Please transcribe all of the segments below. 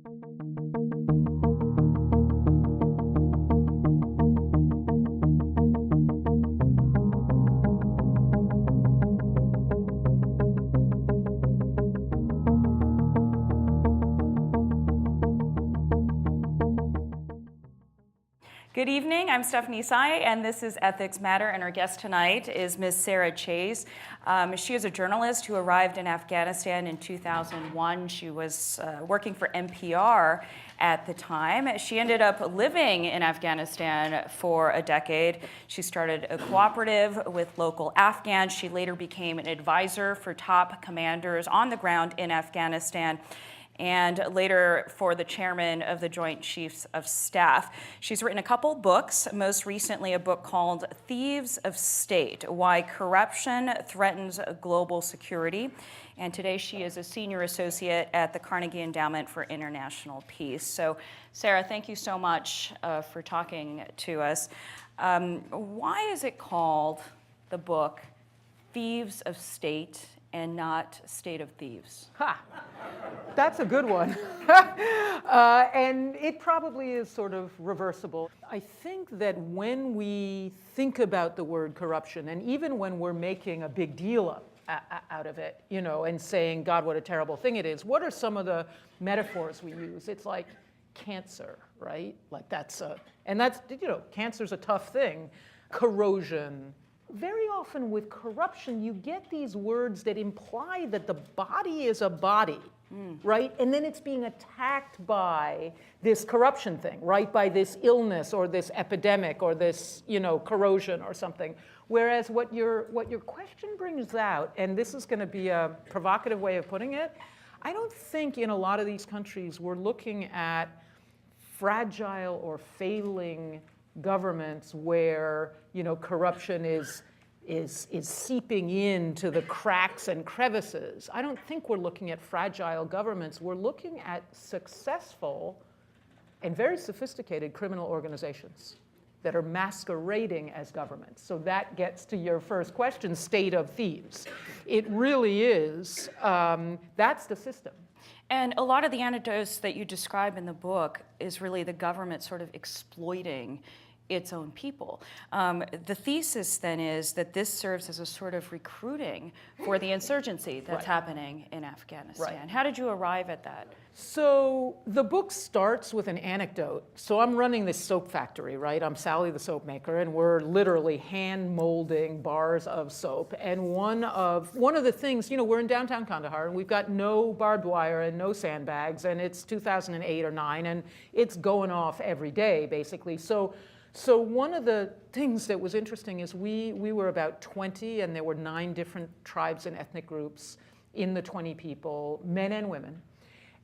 Good evening, I'm Stephanie Tsai, and this is Ethics Matter, and our guest tonight is Ms. Sarah Chayes. She is a journalist who arrived in Afghanistan in 2001. She was working for NPR at the time. She ended up living in Afghanistan for a decade. She started a cooperative with local Afghans. She later became an advisor for top commanders on the ground in Afghanistan, and later for the chairman of the Joint Chiefs of Staff. She's written a couple books, most recently a book called Thieves of State: Why Corruption Threatens Global Security. And today she is a senior associate at the Carnegie Endowment for International Peace. So, Sarah, thank you so much for talking to us. Why is it called, the book, Thieves of State and not State of Thieves? Ha! That's a good one. And it probably is sort of reversible. I think that when we think about the word corruption, and even when we're making a big deal out of it, you know, and saying, God, what a terrible thing it is, what are some of the metaphors we use? It's like cancer, right? Like that's cancer's a tough thing. Corrosion. Very often with corruption, you get these words that imply that the body is a body, right? And then it's being attacked by this corruption thing, right? By this illness or this epidemic or this, corrosion or something. Whereas what your question brings out, and this is going to be a provocative way of putting it, I don't think in a lot of these countries we're looking at fragile or failing governments where corruption is seeping into the cracks and crevices. I don't think we're looking at fragile governments. We're looking at successful and very sophisticated criminal organizations that are masquerading as governments. So that gets to your first question, state of thieves. It really is. That's the system. And a lot of the anecdotes that you describe in the book is really the government sort of exploiting its own people. The thesis then is that this serves as a sort of recruiting for the insurgency that's happening in Afghanistan. Right. How did you arrive at that? So the book starts with an anecdote. So I'm running this soap factory, right? I'm Sally the soap maker, and we're literally hand molding bars of soap. And one of the things, we're in downtown Kandahar, and we've got no barbed wire and no sandbags, and it's 2008 or 9, and it's going off every day, basically. So one of the things that was interesting is we were about 20, and there were 9 different tribes and ethnic groups in the 20 people, men and women.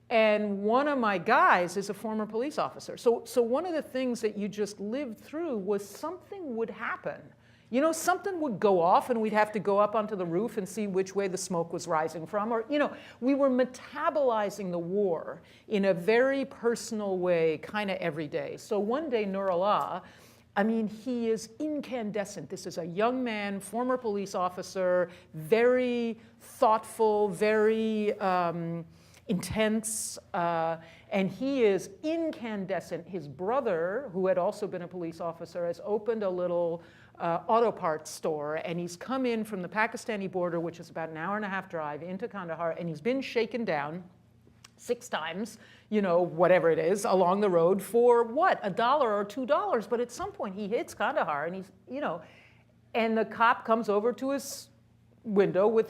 And one of my guys is a former police officer. So one of the things that you just lived through was something would happen. Something would go off, and we'd have to go up onto the roof and see which way the smoke was rising from. Or, we were metabolizing the war in a very personal way, kind of every day. So one day, Nurullah, he is incandescent. This is a young man, former police officer, very thoughtful, very intense, and he is incandescent. His brother, who had also been a police officer, has opened a little auto parts store, and he's come in from the Pakistani border, which is about an hour-and-a-half drive, into Kandahar, and he's been shaken down 6 times, whatever it is, along the road for what, $1 or $2. But at some point he hits Kandahar, and he's, and the cop comes over to his window with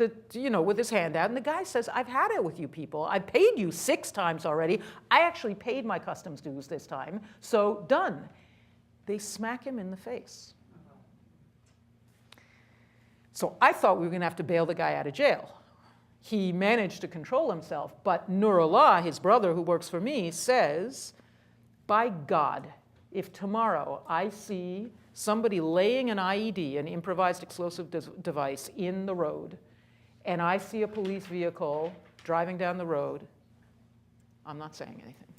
his hand out, and the guy says, I've had it with you people. I've paid you 6 times already. I actually paid my customs dues this time, so done. They smack him in the face. So I thought we were going to have to bail the guy out of jail. He managed to control himself, but Nurullah, his brother who works for me, says, by God, if tomorrow I see somebody laying an IED, an improvised explosive device, in the road, and I see a police vehicle driving down the road, I'm not saying anything.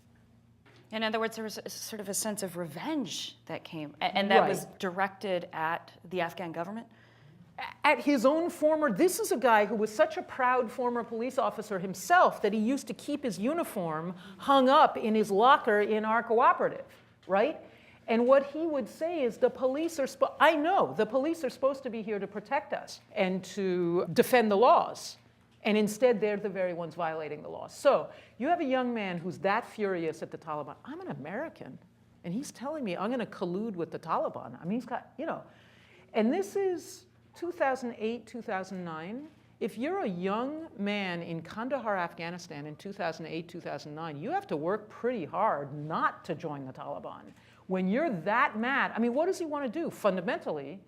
In other words, there was sort of a sense of revenge that came, and that was directed at the Afghan government? at his own this is a guy who was such a proud former police officer himself that he used to keep his uniform hung up in his locker in our cooperative, right? And what he would say is the police are, I know, the police are supposed to be here to protect us and to defend the laws. And instead, they're the very ones violating the laws. So you have a young man who's that furious at the Taliban. I'm an American, and he's telling me I'm going to collude with the Taliban. I mean, he's got, and this is 2008, 2009. If you're a young man in Kandahar, Afghanistan in 2008, 2009, you have to work pretty hard not to join the Taliban. When you're that mad, I mean, what does he want to do? Fundamentally,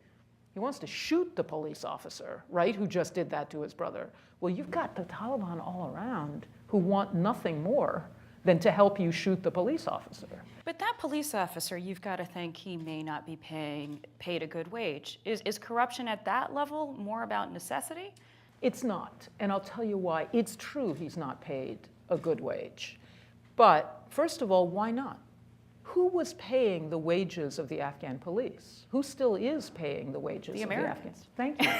he wants to shoot the police officer, right, who just did that to his brother. Well, you've got the Taliban all around who want nothing more than to help you shoot the police officer. But that police officer, you've got to think he may not be paid a good wage. Is corruption at that level more about necessity? It's not, and I'll tell you why. It's true he's not paid a good wage. But first of all, why not? Who was paying the wages of the Afghan police? Who still is paying the wages of the Afghans? Thank you.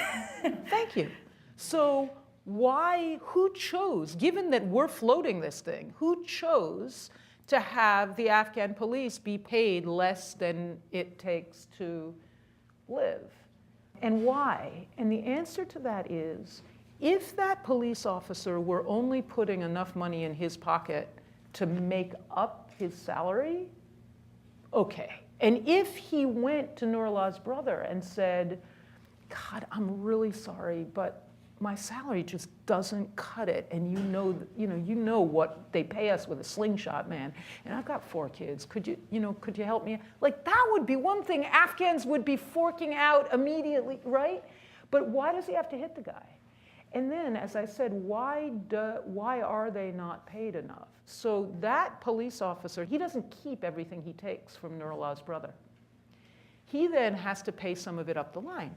Thank you. So who chose, given that we're floating this thing, who chose to have the Afghan police be paid less than it takes to live? And why? And the answer to that is, if that police officer were only putting enough money in his pocket to make up his salary, okay. And if he went to Nurullah's brother and said, God, I'm really sorry, but my salary just doesn't cut it, and you know what they pay us with a slingshot, man, and I've got 4 kids. Could you help me? Like, that would be one thing Afghans would be forking out immediately, right? But why does he have to hit the guy? And then, as I said, why are they not paid enough? So that police officer, he doesn't keep everything he takes from Nurullah's brother. He then has to pay some of it up the line.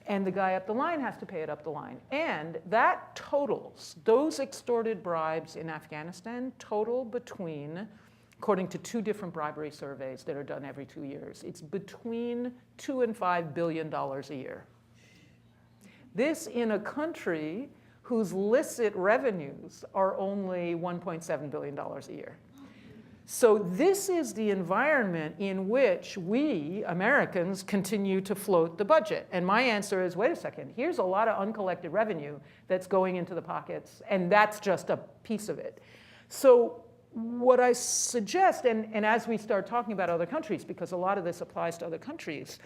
And the guy up the line has to pay it up the line. And that totals, those extorted bribes in Afghanistan total between, according to 2 different bribery surveys that are done every 2 years, it's between $2 and $5 billion a year. This in a country whose licit revenues are only $1.7 billion a year. So this is the environment in which we, Americans, continue to float the budget. And my answer is, wait a second, here's a lot of uncollected revenue that's going into the pockets, and that's just a piece of it. So what I suggest, and as we start talking about other countries, because a lot of this applies to other countries,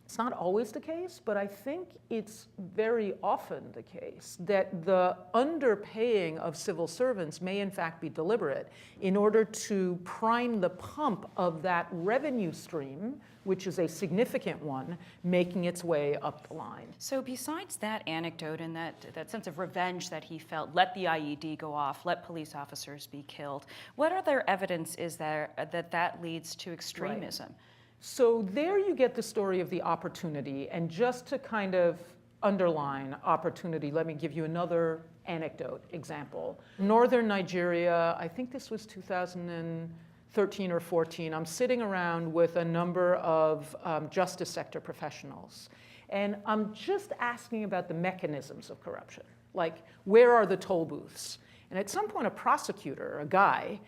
it's not always the case, but I think it's very often the case that the underpaying of civil servants may in fact be deliberate in order to prime the pump of that revenue stream, which is a significant one, making its way up the line. So besides that anecdote and that sense of revenge that he felt, let the IED go off, let police officers be killed, what other evidence is there that leads to extremism? Right. So there you get the story of the opportunity. And just to kind of underline opportunity, let me give you another anecdote example. Northern Nigeria, I think this was 2013 or 14, I'm sitting around with a number of justice sector professionals. And I'm just asking about the mechanisms of corruption. Like, where are the toll booths? And at some point, a prosecutor, a guy,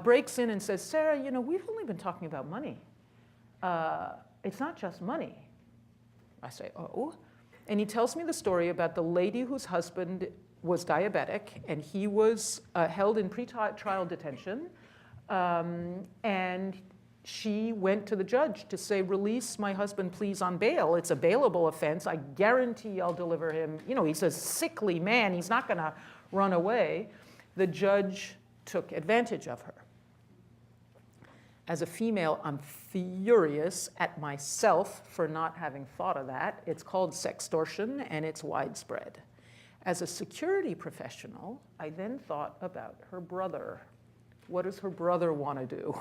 breaks in and says, Sarah, we've only been talking about money. It's not just money. I say, oh. And he tells me the story about the lady whose husband was diabetic, and he was held in pre-trial detention. And she went to the judge to say, release my husband, please, on bail. It's a bailable offense. I guarantee I'll deliver him. He's a sickly man. He's not going to run away. The judge took advantage of her. As a female, I'm furious at myself for not having thought of that. It's called sextortion, and it's widespread. As a security professional, I then thought about her brother. What does her brother want to do?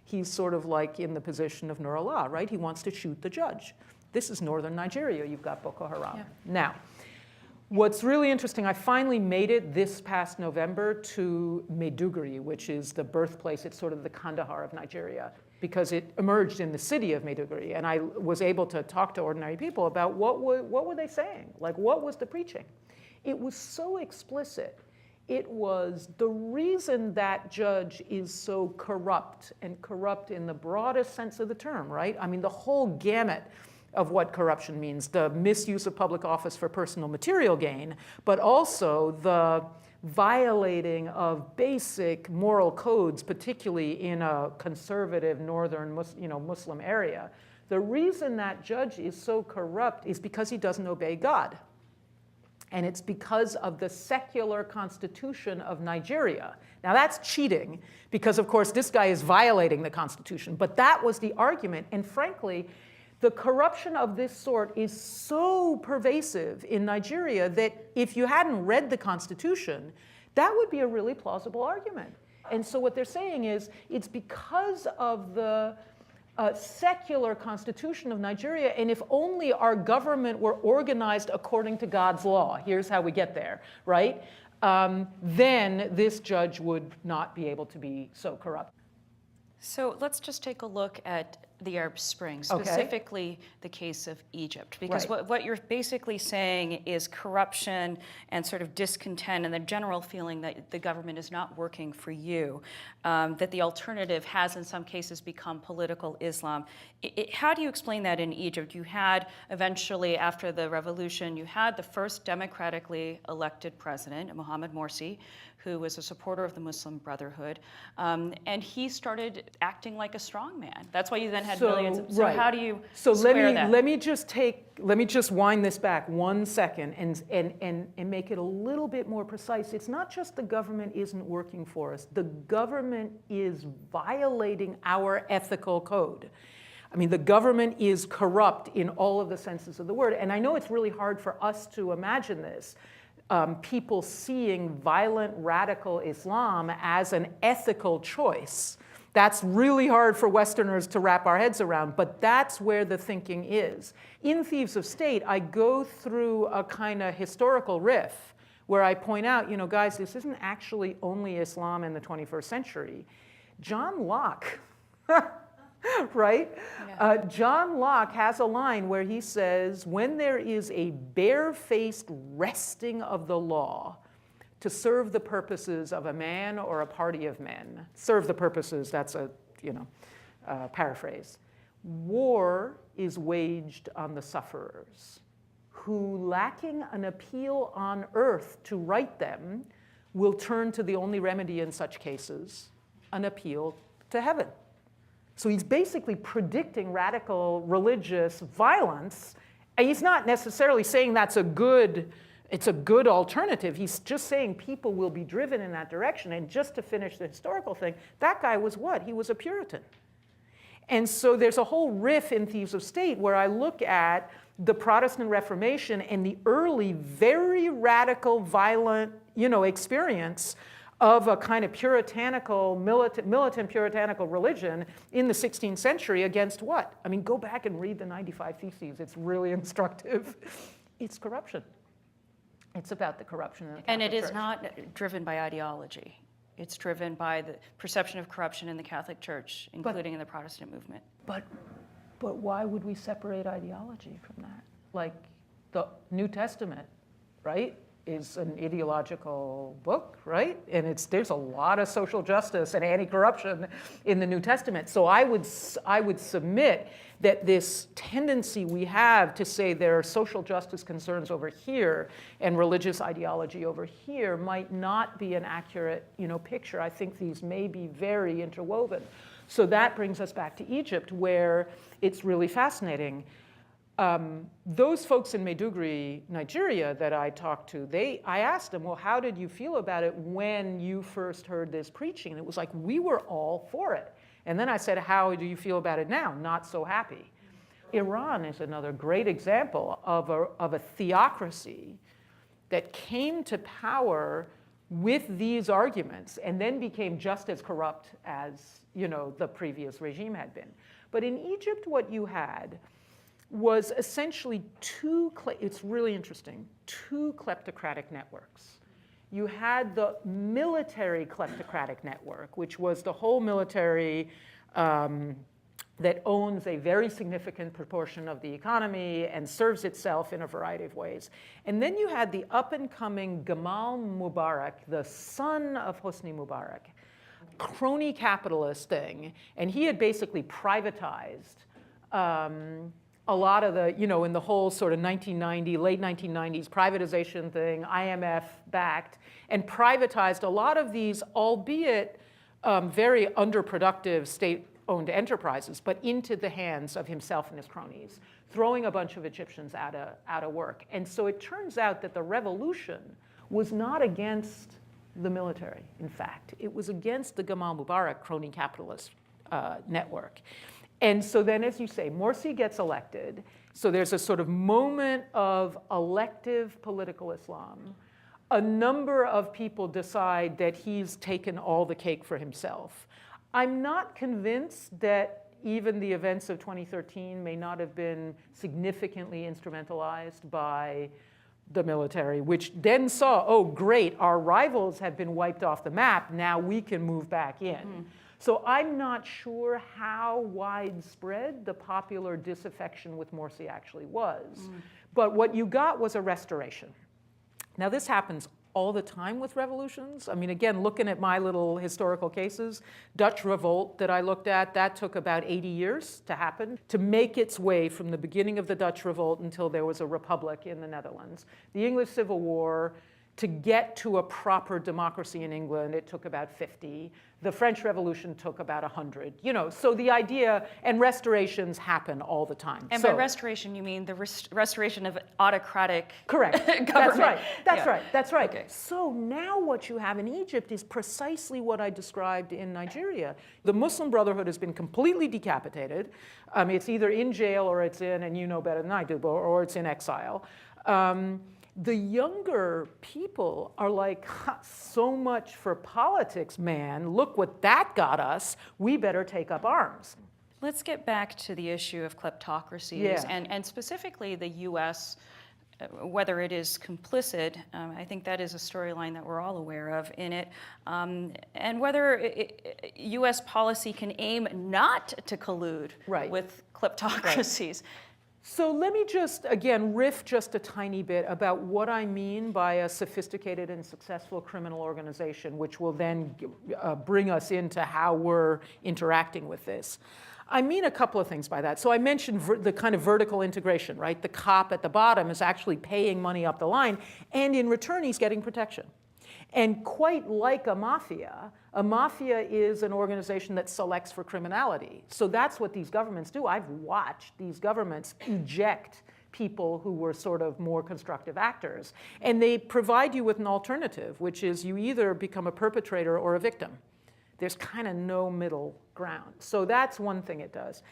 He's sort of like in the position of Nurullah, right? He wants to shoot the judge. This is northern Nigeria. You've got Boko Haram. Yeah. Now, what's really interesting, I finally made it this past November to Maiduguri, which is the birthplace. It's sort of the Kandahar of Nigeria. because it emerged in the city of Maiduguri. And I was able to talk to ordinary people about what were they saying? Like, what was the preaching? It was so explicit. It was the reason that judge is so corrupt, and corrupt in the broadest sense of the term, right? I mean, the whole gamut of what corruption means, the misuse of public office for personal material gain, but also the violating of basic moral codes, particularly in a conservative northern Muslim area. The reason that judge is so corrupt is because he doesn't obey God. And it's because of the secular constitution of Nigeria. Now that's cheating, because of course this guy is violating the constitution, but that was the argument. And frankly, the corruption of this sort is so pervasive in Nigeria that if you hadn't read the Constitution, that would be a really plausible argument. And so what they're saying is, it's because of the secular constitution of Nigeria, and if only our government were organized according to God's law, here's how we get there, right? Then this judge would not be able to be so corrupt. So let's just take a look at the Arab Spring, specifically the case of Egypt, because what you're basically saying is corruption and sort of discontent and the general feeling that the government is not working for you, that the alternative has in some cases become political Islam. How do you explain that in Egypt? You had eventually, after the revolution, you had the first democratically elected president, Mohamed Morsi, who was a supporter of the Muslim Brotherhood, and he started acting like a strongman. That's why you then had millions. So how do you square that? Let me just wind this back 1 second and make it a little bit more precise. It's not just the government isn't working for us. The government is violating our ethical code. I mean, the government is corrupt in all of the senses of the word. And I know it's really hard for us to imagine this. People seeing violent radical Islam as an ethical choice. That's really hard for Westerners to wrap our heads around, but that's where the thinking is. In Thieves of State, I go through a kind of historical riff where I point out, guys, this isn't actually only Islam in the 21st century. John Locke, right? Yeah. John Locke has a line where he says, when there is a barefaced wresting of the law to serve the purposes of a man or a party of men, serve the purposes, that's a paraphrase, war is waged on the sufferers, who, lacking an appeal on earth to right them, will turn to the only remedy in such cases, an appeal to heaven. So he's basically predicting radical religious violence. And he's not necessarily saying it's a good alternative. He's just saying people will be driven in that direction. And just to finish the historical thing, that guy was what? He was a Puritan. And so there's a whole riff in Thieves of State where I look at the Protestant Reformation and the early, very radical, violent, experience of a kind of puritanical, militant puritanical religion in the 16th century against what? I mean, go back and read the 95 Theses. It's really instructive. It's corruption. It's about the corruption of the Catholic And it is Church. Not driven by ideology. It's driven by the perception of corruption in the Catholic Church, including in the Protestant movement. But why would we separate ideology from that? Like the New Testament, right, is an ideological book, right? And there's a lot of social justice and anti-corruption in the New Testament. So I would submit that this tendency we have to say there are social justice concerns over here and religious ideology over here might not be an accurate, picture. I think these may be very interwoven. So that brings us back to Egypt, where it's really fascinating. Those folks in Maiduguri, Nigeria, that I talked to, I asked them, well, how did you feel about it when you first heard this preaching? And it was like, we were all for it. And then I said, how do you feel about it now? Not so happy. Iran is another great example of a theocracy that came to power with these arguments and then became just as corrupt as, the previous regime had been. But in Egypt, what you had was essentially it's really interesting, two kleptocratic networks. You had the military kleptocratic network, which was the whole military that owns a very significant proportion of the economy and serves itself in a variety of ways. And then you had the up-and-coming Gamal Mubarak, the son of Hosni Mubarak, crony capitalist thing, and he had basically privatized a lot of the, in the whole sort of late 1990s privatization thing, IMF backed, and privatized a lot of these, albeit very underproductive state-owned enterprises, but into the hands of himself and his cronies, throwing a bunch of Egyptians out of work. And so it turns out that the revolution was not against the military, in fact. It was against the Gamal Mubarak crony capitalist network. And so then, as you say, Morsi gets elected. So there's a sort of moment of elective political Islam. A number of people decide that he's taken all the cake for himself. I'm not convinced that even the events of 2013 may not have been significantly instrumentalized by the military, which then saw, oh, great, our rivals have been wiped off the map. Now we can move back in. Mm-hmm. So I'm not sure how widespread the popular disaffection with Morsi actually was. But what you got was a restoration. Now this happens all the time with revolutions. I mean, again, looking at my little historical cases, Dutch revolt that I looked at, that took about 80 years to happen, to make its way from the beginning of the Dutch revolt until there was a republic in the Netherlands. The English Civil War, to get to a proper democracy in England, it took about 50. The French Revolution took about 100. So the idea, and restorations happen all the time. And by restoration, you mean the restoration of autocratic correct. government. That's right. That's right. Okay. So now what you have in Egypt is precisely what I described in Nigeria. The Muslim Brotherhood has been completely decapitated. It's either in jail or it's in, and you know better than I do, or it's in exile. The younger people are like, so much for politics, man. Look what that got us. We better take up arms. Let's get back to the issue of kleptocracies and specifically the U.S., whether it is complicit. I think that is a storyline that we're all aware of in it. And whether U.S. policy can aim not to collude with kleptocracies. Right. So let me just, again, riff just a tiny bit about what I mean by a sophisticated and successful criminal organization, which will then bring us into how we're interacting with this. I mean a couple of things by that. So I mentioned the kind of vertical integration, right? The cop at the bottom is actually paying money up the line, and in return, he's getting protection. And quite like a mafia is an organization that selects for criminality. So that's what these governments do. I've watched these governments eject people who were sort of more constructive actors. And they provide you with an alternative, which is you either become a perpetrator or a victim. There's kind of no middle ground. So that's one thing it does.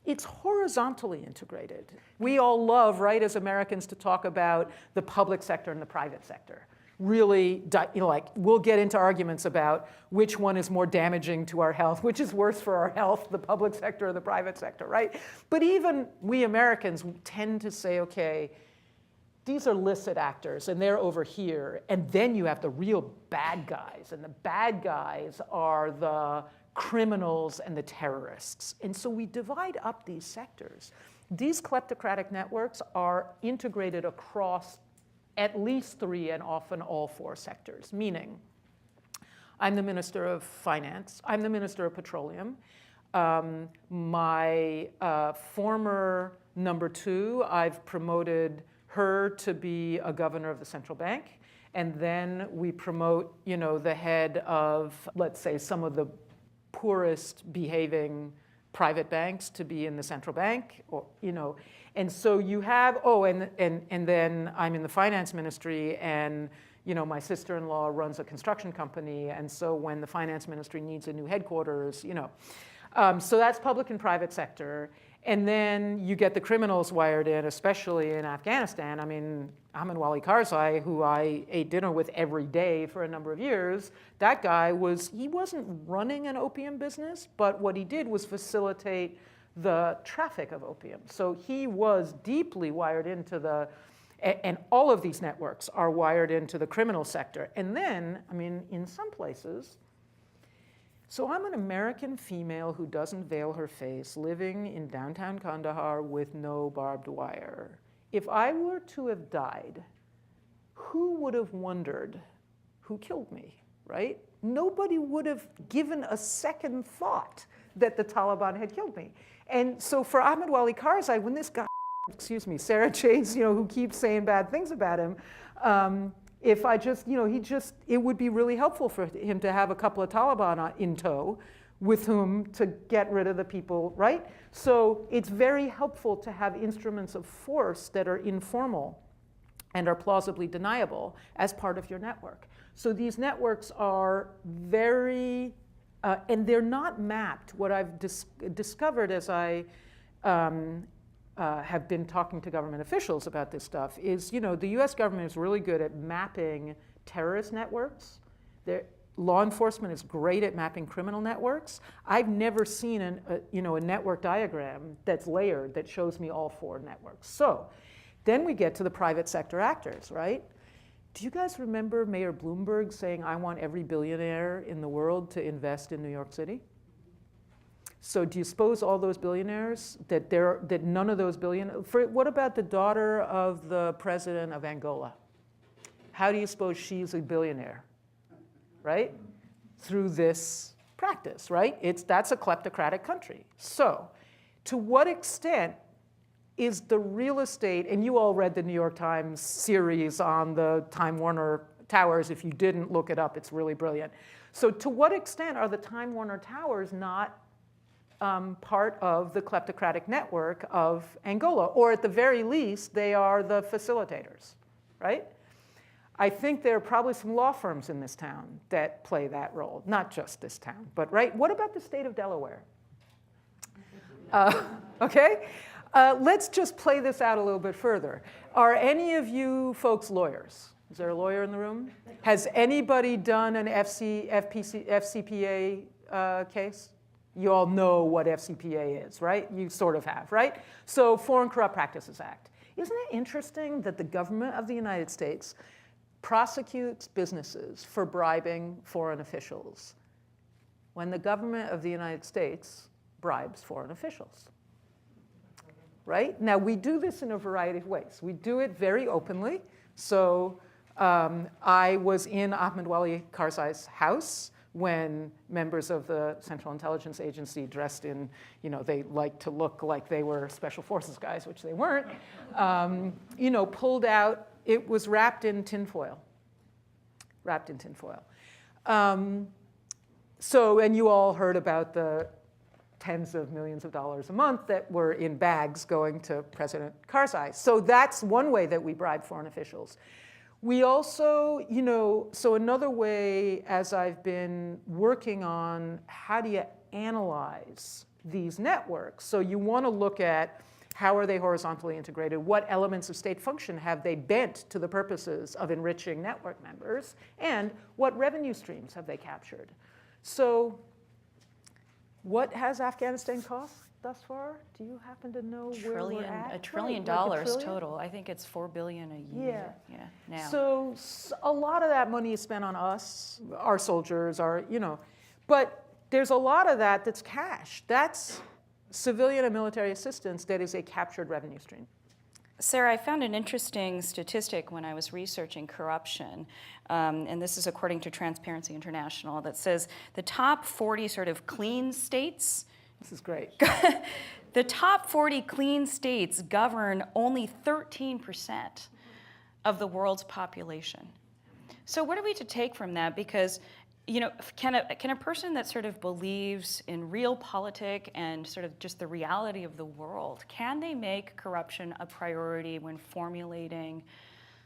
It's horizontally integrated. We all love, right, as Americans, to talk about the public sector and the private sector. Really, we'll get into arguments about which one is more damaging to our health, which is worse for our health, the public sector or the private sector, right? But even we Americans tend to say, okay, these are licit actors, and they're over here, and then you have the real bad guys, and the bad guys are the criminals and the terrorists. And so we divide up these sectors. These kleptocratic networks are integrated across at least 3 and often all 4 sectors, meaning I'm the Minister of Finance, I'm the Minister of Petroleum. My former number 2, I've promoted her to be a governor of the central bank. And then we promote, the head of, let's say, some of the poorest behaving private banks to be in the central bank, or, And so you have, and then I'm in the finance ministry, and my sister-in-law runs a construction company, and so when the finance ministry needs a new headquarters, so that's public and private sector. And then you get the criminals wired in, especially in Afghanistan. I mean, Ahmed Wali Karzai, who I ate dinner with every day for a number of years, that guy he wasn't running an opium business, but what he did was facilitate the traffic of opium. So he was deeply wired into and all of these networks are wired into the criminal sector. And then, in some places, So I'm an American female who doesn't veil her face, living in downtown Kandahar with no barbed wire. If I were to have died, who would have wondered who killed me, right? Nobody would have given a second thought that the Taliban had killed me. And so for Ahmed Wali Karzai, when this guy, Sarah Chayes, who keeps saying bad things about him, if I just, it would be really helpful for him to have a couple of Taliban in tow with whom to get rid of the people, right? So it's very helpful to have instruments of force that are informal and are plausibly deniable as part of your network. So these networks are very, and they're not mapped. What I've discovered as I have been talking to government officials about this stuff is, the US government is really good at mapping terrorist networks. Law enforcement is great at mapping criminal networks. I've never seen a network diagram that's layered that shows me all 4 networks. So then we get to the private sector actors, right? Do you guys remember Mayor Bloomberg saying, I want every billionaire in the world to invest in New York City? So do you suppose all those billionaires, that none of those what about the daughter of the president of Angola? How do you suppose she's a billionaire, right? Through this practice, right? That's a kleptocratic country. So to what extent is the real estate, and you all read the New York Times series on the Time Warner Towers. If you didn't, look it up, it's really brilliant. So to what extent are the Time Warner Towers not part of the kleptocratic network of Angola? Or at the very least, they are the facilitators, right? I think there are probably some law firms in this town that play that role. Not just this town, but right? What about the state of Delaware? Okay? Let's just play this out a little bit further. Are any of you folks lawyers? Is there a lawyer in the room? Has anybody done an FCPA case? You all know what FCPA is, right? You sort of have, right? So Foreign Corrupt Practices Act. Isn't it interesting that the government of the United States prosecutes businesses for bribing foreign officials when the government of the United States bribes foreign officials? Right? Now, we do this in a variety of ways. We do it very openly. So I was in Ahmed Wali Karzai's house when members of the Central Intelligence Agency dressed in, they like to look like they were special forces guys, which they weren't, pulled out. It was wrapped in tinfoil. And you all heard about the tens of millions of dollars a month that were in bags going to President Karzai. So that's one way that we bribe foreign officials. We also, so another way, as I've been working on how do you analyze these networks? So you want to look at how are they horizontally integrated? What elements of state function have they bent to the purposes of enriching network members? And what revenue streams have they captured? So what has Afghanistan cost thus far? Do you happen to know where we're at? $1 trillion total. I think it's $4 billion a year. Yeah. Now. So a lot of that money is spent on us, our soldiers, but there's a lot of that that's cash. That's civilian and military assistance that is a captured revenue stream. Sarah, I found an interesting statistic when I was researching corruption, and this is according to Transparency International, that says the top 40 sort of clean states. This is great. The top 40 clean states govern only 13% of the world's population. So what are we to take from that? Because can a person that sort of believes in realpolitik and sort of just the reality of the world, can they make corruption a priority when formulating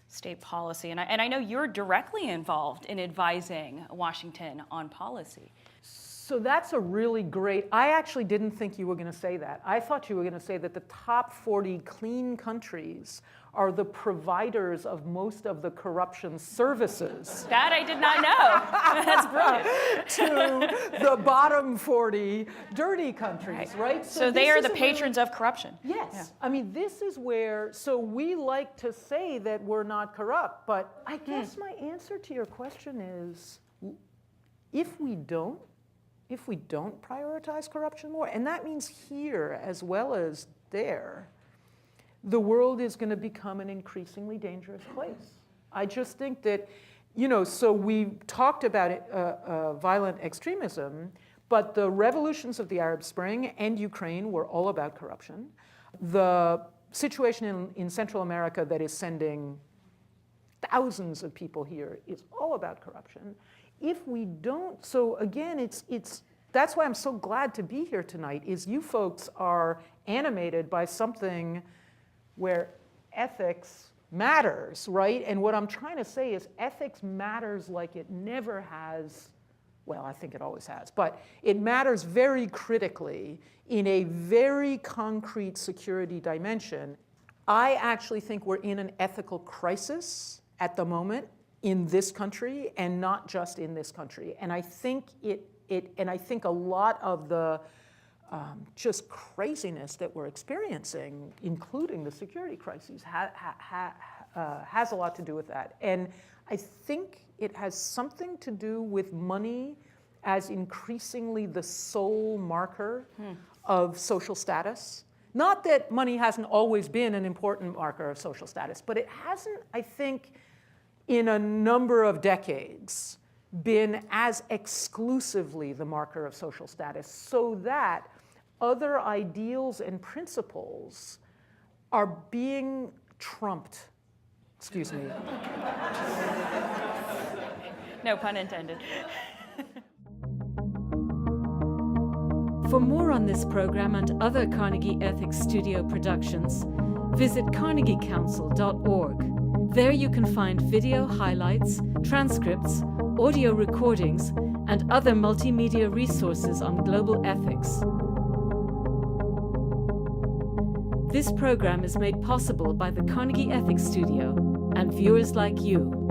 state policy? And I know you're directly involved in advising Washington on policy. So that's a really great, I actually didn't think you were going to say that. I thought you were going to say that the top 40 clean countries are the providers of most of the corruption services. That I did not know. That's brilliant. To the bottom 40 dirty countries, right? So they are the patrons of corruption. Yes. Yeah. I mean, this is where, so we like to say that we're not corrupt, but I guess my answer to your question is, if we don't if we don't prioritize corruption more, and that means here as well as there, the world is going to become an increasingly dangerous place. I just think that, so we talked about violent extremism, but the revolutions of the Arab Spring and Ukraine were all about corruption. The situation in Central America that is sending thousands of people here is all about corruption. If we don't, so again, that's why I'm so glad to be here tonight, is you folks are animated by something where ethics matters, right? And what I'm trying to say is ethics matters like it never has. Well, I think it always has, but it matters very critically in a very concrete security dimension. I actually think we're in an ethical crisis at the moment in this country, and not just in this country. And I think I think a lot of the just craziness that we're experiencing, including the security crises, has a lot to do with that. And I think it has something to do with money as increasingly the sole marker of social status. Not that money hasn't always been an important marker of social status, but it hasn't, I think, in a number of decades, been as exclusively the marker of social status, so that other ideals and principles are being trumped. Excuse me. No pun intended. For more on this program and other Carnegie Ethics Studio productions, visit carnegiecouncil.org. There you can find video highlights, transcripts, audio recordings, and other multimedia resources on global ethics. This program is made possible by the Carnegie Ethics Studio and viewers like you.